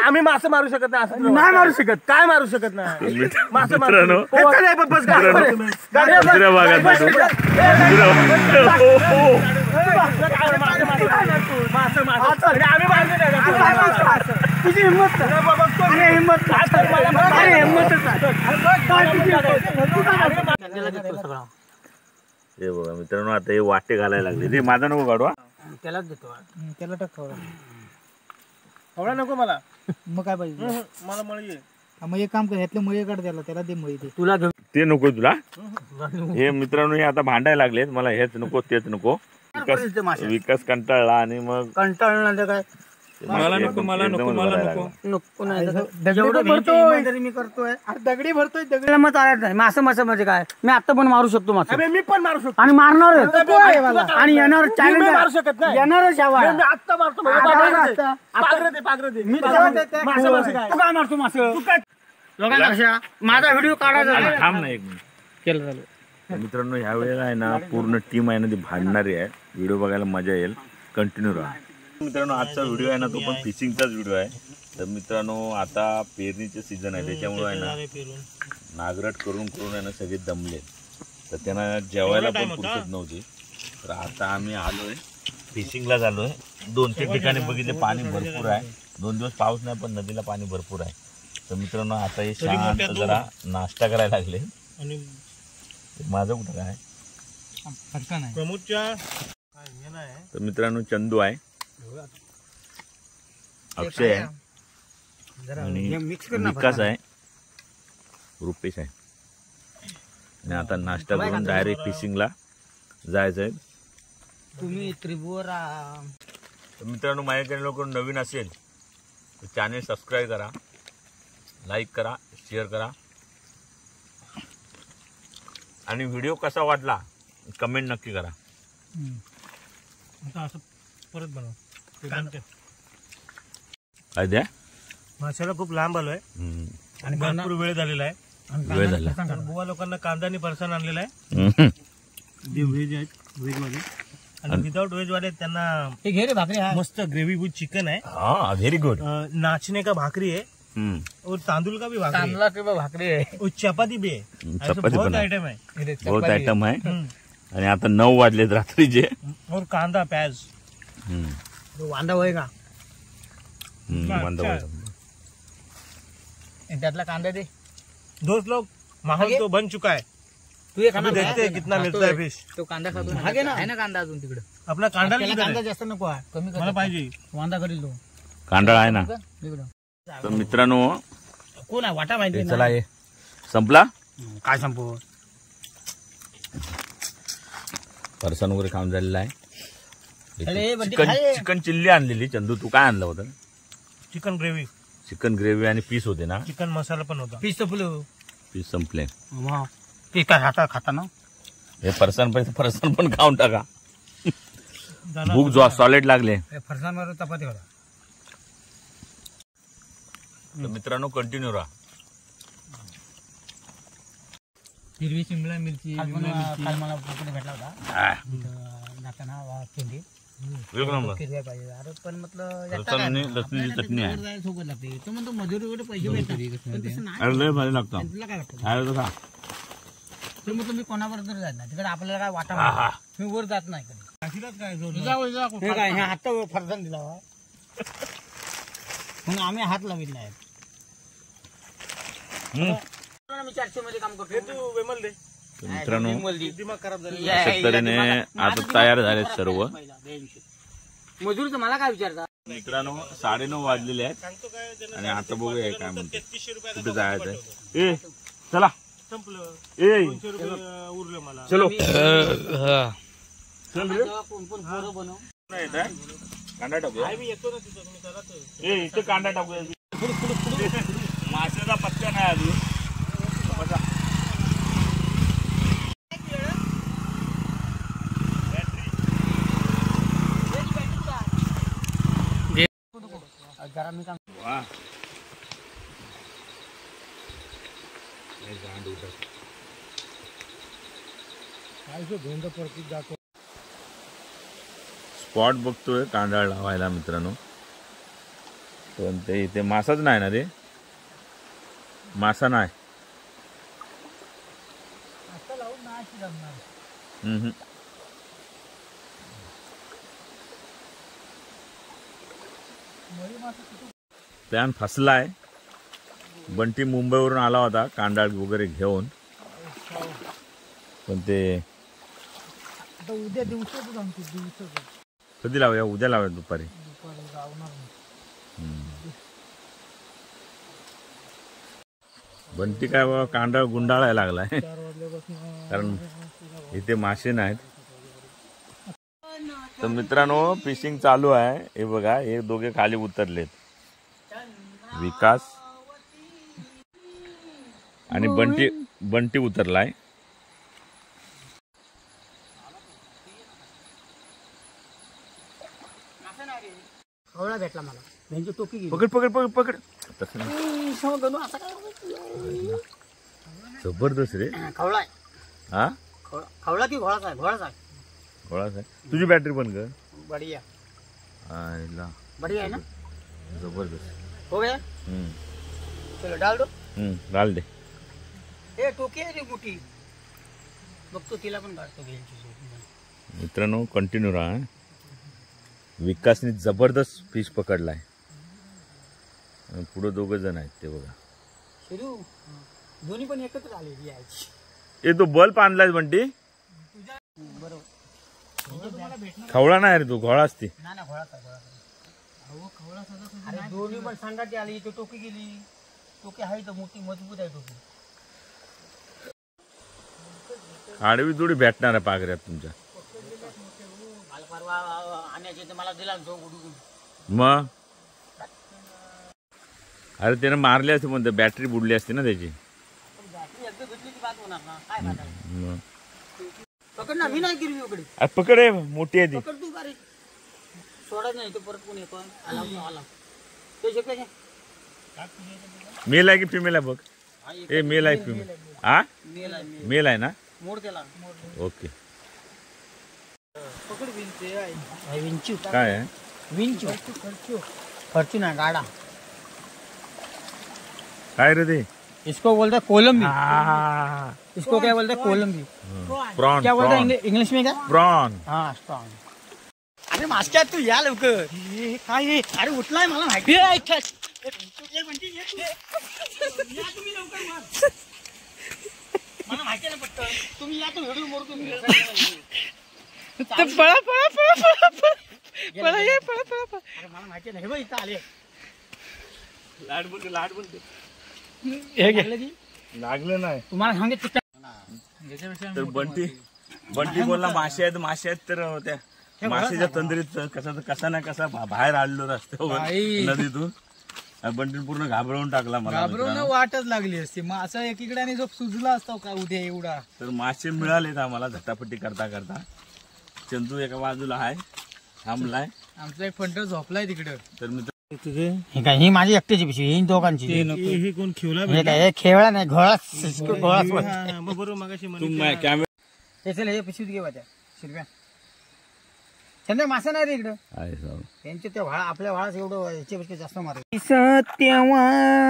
आम्ही मासे मारू शकत नाही असं नाही मारू शकत काय मारू शकत नाही मासे मित्रांनो तुझी हिम्मत हे बघा मित्रांनो आता हे वाटे घालायला लागले ते माझा नको गाडवा त्यालाच देतो त्याला टाक नको मला मग काय पाहिजे मला मळी मग एक काम कर ह्यातले मळी काढ त्याला दे मळी तुला ते नको तुला हे मित्रांनो हे आता भांडायला लागलेत मला हेच नको तेच नको विकास कंटाळला आणि मग कंटाळला काय मला नको मी करतोय दगडी भरतोय दगडीला मग चालत नाही मासे म्हणजे काय मी आता पण मारू शकतो मासे मी पण मारू शकतो आणि मारणार आणि येणार चॅलेंज मारू शकत नाही येणारच आता मारतो काय मारतो मासे माझा व्हिडिओ काढायचा थांब ना एक मिनिट केलं झालं मित्रांनो ह्या वेळेला आहे ना पूर्ण टीम आहे ना ती भांडणारी आहे व्हिडिओ बघायला मजा येईल कंटिन्यू राहा मित्रांनो आजचा व्हिडिओ आहे ना तो पण फिशिंगचाच व्हिडिओ आहे तर मित्रांनो आता पेरणीचे सीझन आहे त्याच्यामुळे आहे ना नागरट करून आहे ना सगळे दमले तर त्यांना जेवायला पण फुरसत नव्हती तर आता आम्ही आलोय फिशिंगला झालोय 2-3 ठिकाणी बघितले पाणी भरपूर आहे 2 दिवस पाऊस नाही पण नदीला पाणी भरपूर आहे तर मित्रांनो आता हे शांत जरा नाश्ता करायला लागले आणि माझं कुठं काय प्रमोदच्या तर मित्रांनो चंदू आहे अक्षय आहे आणि विकास आहे रुपेश आहे आणि आता नाश्ता करून डायरेक्ट फिशिंगला जायचं आहे तुम्ही त्रिपुरा तर मित्रांनो माझ्या चॅनलकडून नवीन असेल तर चॅनल सबस्क्राईब करा लाईक करा शेअर करा आणि व्हिडिओ कसा वाटला कमेंट नक्की करा असं परत बनव काय द्या माशाला खूप लांब आलोय आणि भरपूर वेळ झालेला आहे वेळ झाला बुवा लोकांना कांदा आणि फरसाण आणलेला आहे जे व्हेज आहेत व्हेज वाले आणि विदाउट व्हेज वाले त्यांना मस्त ग्रेवी विथ चिकन है व्हेरी गुड नाचने का भाकरी है और तांदूल का भी भाकरी है और चपाती भी है चपाती बहुत आइटम है बहुत आइटम है आणि आता 9 वाजलेत रात्रीचे और कांदा प्याज वांदा होएगा त्यातला कांदा दे दोस्त लोग माहौल तो बन चुका है तू अभी देखते हैं कितना मिलता है फिश तो कांदा खातो आहे ना कांदा अजून तिकडे आपला कांदा जास्त नको आहे कमी मला पाहिजे वांदा करील तो कांदा आहे ना तर मित्रांनो कोण आहे वाटा माहिती चला ये संपला काय संपव फरसाण वगैरे खाऊन झालेला आहे चिकन चिल्ली आणलेली चंदू तू काय आणलं होतं चिकन ग्रेव्ही आणि पीस होते ना चिकन मसाला पण होता पीस संपले ते काय खाता ना हे फरसाण पण खाऊन टाका भूक जो सॉलिड लागले फरसाण चपाती होता मित्रांनो कंटिन्यू राहा हिरवी शिमला मिरची मला भेटला होता जाताना पेंडी पण लसणीची चटणी आहे सोबत लागते तो म्हणतो मजुरी पैसे भेटतात भारी लागतं ते मग तुम्ही कोणाबरोबर तरी जात नाही तिकडे आपल्याला काय वाटा मी वर जात नाही कधी काय हात फरसाण दिला मग आम्ही हात लावित नाही मी 400 मध्ये काम करतो मित्रांनो शेतकऱ्याने आता तयार झाले सर्व मजूर मला काय विचारता मित्रांनो 9:30 वाजलेले आहेत आणि आता बघूया काय म्हणते कुठे जायचं आहे ए चला संपलं ए उरलं मला चलो चल रे कांदा टाकूया मी येतो ना तिथं तुम्ही करा ए इथे कांदा टाकूया माशाचा पत्ता नाही अजून जरा मी काम स्पॉट बघतोय कांदा लावायला मित्रांनो पण ते इथे मासाच नाही ना रे, मासा नाही. प्लॅन फसलाय. बंटी मुंबईवरून आला होता कांदा वगैरे घेऊन, पण ते उद्या दिवसाच कधी लावूया? उद्या लावूया दुपारी. बंटी काय बाबा कांदा गुंडाळायला लागलाय कारण इथे मासे नाहीत. तर मित्रांनो फिशिंग चालू आहे. हे बघा हे दोघे खाली उतरलेत, विकास आणि बंटी उतरलाय. खवळा भेटला मला, त्यांची टोपी गेली. पकड पकड पकड पकड. जबरदस्त रे खवळा आहे. हा खवळा की घोळाच आहे? घोळाच आहे. घोळाच आहे. तुझी बॅटरी पण कर. बढिया आयला बढिया आहे ना, जबरदस्त हो गया. चलो डाल दो. डाल दे. ए टोकी आहे रे मोठी, बघतो तिला पण काढतो. मित्रांनो कंटिन्यू राहा. विकासने जबरदस्त फिश पकडलाय. पुढे दोघ जण आहेत ते बघा. शिरू दोन्ही पण एकत्र आलेली यायची. ए तो बल्ब आणलाय बंटी. बरोबर खवळा नाही रे, तू घोळा असते. ना घोळा अरे दोन्ही पण सांगाची आली. तो टोकी गेली. टोकी आहे तर मोठी मजबूत आहे टोकी. आडवी जोडी भेटणार आहे पागऱ्यात तुमच्या. परवा आणायचे मला दिला मग अरे त्याने मारले असते म्हणते, बॅटरी बुडली असते ना त्याची. बॅटरी एकदा भेटली की बात होणार ना. काय पकड ना, मी नाही गिरवी उकडे. अरे पकड आहे, मोठी आहे ती. पकड तू बारी सोडा नाही तो परत कोण येतो. आला ते शकते का? मेल आहे की फिमेल आहे बघ. ए मेल आहे फिमेल? हा मेल आहे ना. मोड त्याला. ओके. पकड विंचू. काय आहे? विंचू खर्चू ना गाड़ा. काय रे ते? इसको बोलते हैं कोलंबी. इसको क्या बोलते हैं? कोलंबी. प्रॉन. क्या बोलते हैं इंग्लिश में? क्या प्रॉन. हाँ स्ट्रॉंग. अरे मास्टर तू या लवकर. काय अरे उठलाय मला माहिती आहे. मला माहिती आहे ना पटकन. तुम्ही या तो व्हिडिओ मोर तुम्ही. पळा पळा पळा पळा पळा ये पळा पळा पळा. अरे मला माहिती नाही. हे बघ इथं आले. लाड बोलते. लागलं नाही तुम्हाला सांगितलं. तर बंटी बोलला मासे आहेत तर त्या मासेच्या तंद्रीत कसा ना कसा बाहेर आडलो रस्त्यावर नदीतून. बंटी पूर्ण घाबरवून टाकला मला. घाबरवून वाटच लागली असती. मासा एकीकडे आणि जो सुजला असतो का उद्या एवढा. तर मासे मिळालेत आम्हाला झटापट्टी करता करता. चंदू एका बाजूला आहे थांबलाय. आमचा एक फंटर झोपलाय तिकडं. तर मित्र तुझे हे काय, ही माझी एकट्याची पिशवी. ही दोघांची. हे कोण खेवला? हे काय खेळा नाही, घोळा. बरोबर मगाशी हे चल हे पिशवीत घे वाट्या शिरव्या. चंद्र मासा नाही रे इकडं. त्यांचे त्या व्हाळा आपल्या व्हाळाच एवढं याच्यापेक्षा जास्त मारे. सत्यवान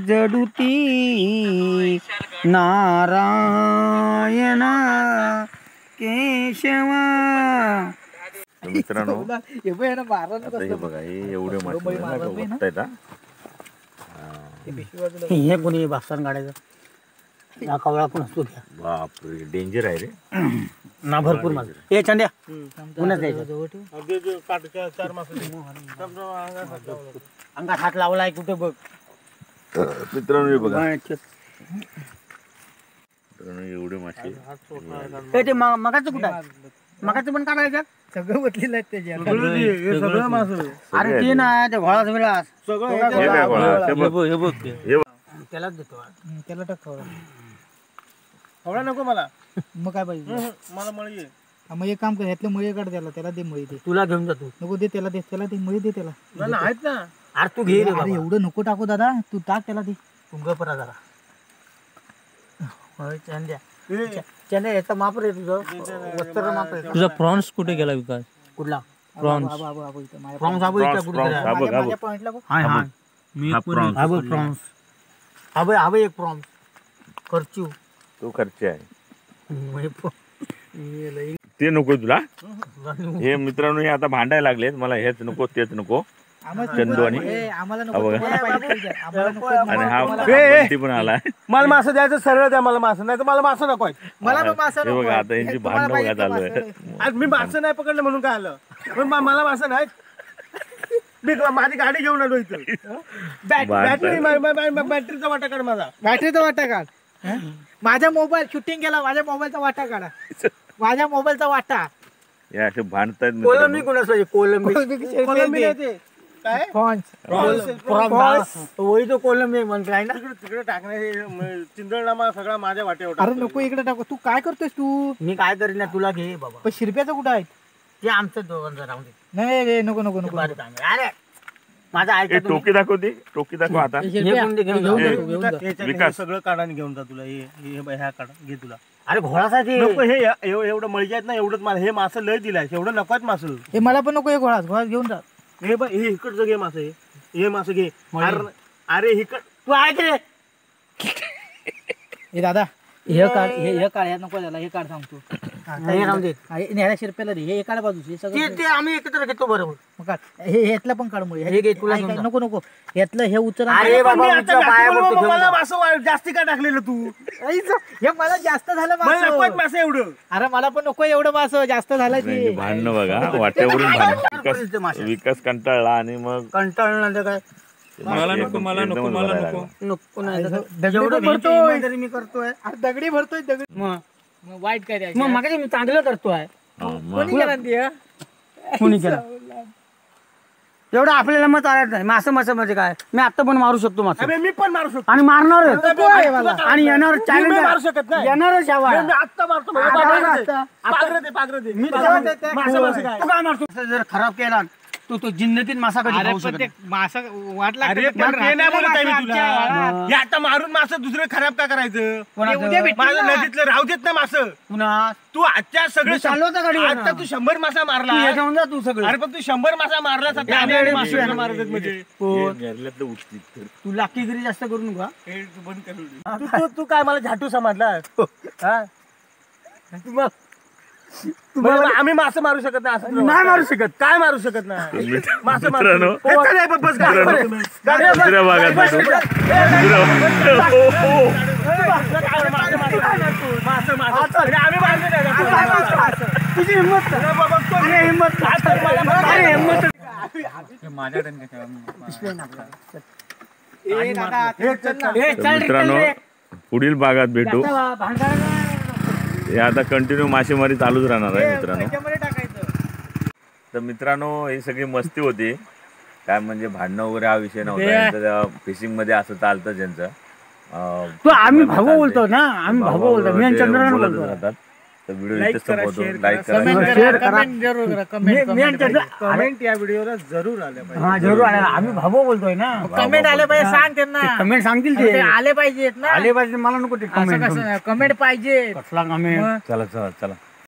जडुती नारायणा केशवा. मित्रांनो हे बघा हे एवढे मासे. हे कोणी बागसान काढायचं. हा कवळा पण असतो. बापरे डेंजर आहे रे ना. भरपूर मासे. हे चंद्या पुन्हाच द्यायचं. अंगात हात लावलाय कुठे बघ. मित्रांनो हे बघा एवढे मासे. ते मगाचं कुठं आहे? मगाचं पण काढायचं. सगळं बदलेलं आहे त्याच्यात. अरे ते ना ते घोळा सगळा त्यालाच देतो. त्याला टाक खवळा नको मला. मग काय पाहिजे मला? मळी. मग एक काम कर, ह्यातले मळी काढ. त्याला दे मळी. दे तुला घेऊन जातो. नको दे त्याला. दे मळी. दे त्याला. आहेत ना. अरे तू घे रे. अरे एवढं नको टाकू दादा. तू टाक त्याला. दे तुंग परा जरा. चंद्या याचा माप रे तुझं. वस्त्र माप रे. तुझा प्रॉन्स कुठे गेला विकास? कुठला? प्रॉन्स एक प्रॉन्स करचू तो खर्च आहे ते नको तुला. हे मित्रांनो हे आता भांडायला लागलेत, मला हेच नको तेच नको. चंदू आणि हा बंटी पण आलाय. मला मासं द्यायचं सरळ द्या, मला मासं नाही तर मला मासं नको. मला हे बघा आता यांची भांडणं बघा चालू आहे. आज मी मासं नाही पकडलं म्हणून काय आलं, पण मला मासं नाही. मी माझी गाडी घेऊन आलो इथं. बॅटरीचा वाटा काढ, माझा बॅटरीचा वाटा काढ. माझा मोबाईल शूटिंग केला, माझ्या मोबाईलचा वाटा काढा, माझ्या मोबाईलचा वाटा. हे असे भांडतायत. कोलंबी कोणाचं? कोलंबी काय कोलंबी म्हणतो आहे ना. तिकडे टाकणे चिंदळनामा सगळा माझ्या वाट्यावर. अरे नको इकडे टाकू. तू काय करतोयस तू? मी काय करीन ना, तुला घे बाबा. पण शिरप्याचं कुठं आहे? ते आमचं दोघांचं राहून दे. नाही नको नको नको. अरे माझा ऐक, टोकी दाखवते, टोकी दाखव आता. विकास सगळं काढा घेऊन जा. तुला ह्या काढा घे तुला. अरे घोळासाठी नको. हे एवढं मळजी आहेत ना, एवढंच मला हे मासं लय दिलाय, एवढं नकोच मासं. हे मला पण नको. हे घोळा घेऊन जा. हे इकडचं घे मासं. हे मासं घे. अरे इकड तू ऐक रे. हे दादा हे काढ, हे काढ. नको त्याला, हे काढ सांगतो. न्यायला शिरप्याला दे. हे काढ बाजूच. हे सगळं आम्ही एकत्र घेतो बरोबर. मग हे ह्यातलं पण काढ. नको नको ह्यातलं हे उचल. मला मासं जास्ती का टाकलेलं तू? हे मला जास्त झालं मासं एवढं. अरे मला पण नको एवढं मासं जास्त झालं. ते भांडणं बघा वाट्यावरून भांडण. विकास कंटाळला आणि मग कंटाळलं काय. मला नको मला नको मला नको नको नाही. मी करतोय दगडी भरतोय दगडी. मग वाईट काय मग मागे मी चांगलं करतोय. कोणी केलं एवढं आपल्याला मत आलं नाही. मासं म्हणजे काय? मी आता पण मारू शकतो मासं. मी पण मारू शकतो आणि मारणार आणि येणार चॅलेंज मारू शकत नाही. येणार जर खराब केला तो जिंदगीत मासा कधी मासा वाटला. आता मारून मासं दुसरं खराब का करायचं? माझं नदीतलं राहू देत ना मासं. तू आजच्या सगळं चालवता गाडी. आता तू 100 मासा मारला घेऊन जा तू सगळं. अरे पण तू 100 मासा मारला मारत म्हणजे तू लाकीगिरी जास्त करू नका. तू काय मला झाटू समजला? आम्ही मासं मारू शकत नाही. असं नाही मारू शकत. काय मारू शकत नाही मासं मारू. तुझी हिंमत मित्रांनो पुढील भागात भेटू. हे आता कंटिन्यू मासेमारी चालूच राहणार आहे मित्रांनो. तर मित्रांनो ही सगळी मस्ती होती. काय म्हणजे भांडणं वगैरे हा विषय नव्हता. फिशिंग मध्ये असं चालतं ज्यांचं. आम्ही भाऊ बोलतो ना, आम्ही भाऊ बोलतो. मी चंद्रकांत बोलतो. तर व्हिडिओ इथेच संपवतो. लाईक करा, शेअर करा, कमेंट या व्हिडिओला जरूर आले पाहिजे. हा जरूर आले. आम्ही भाऊ बोलतोय ना, कमेंट आले पाहिजे. सांग त्यांना, कमेंट सांगतील ते आले पाहिजेत ना. आले पाहिजे. मला नको ते कमेंट पाहिजे. कसला कमेंट? चला चला चला.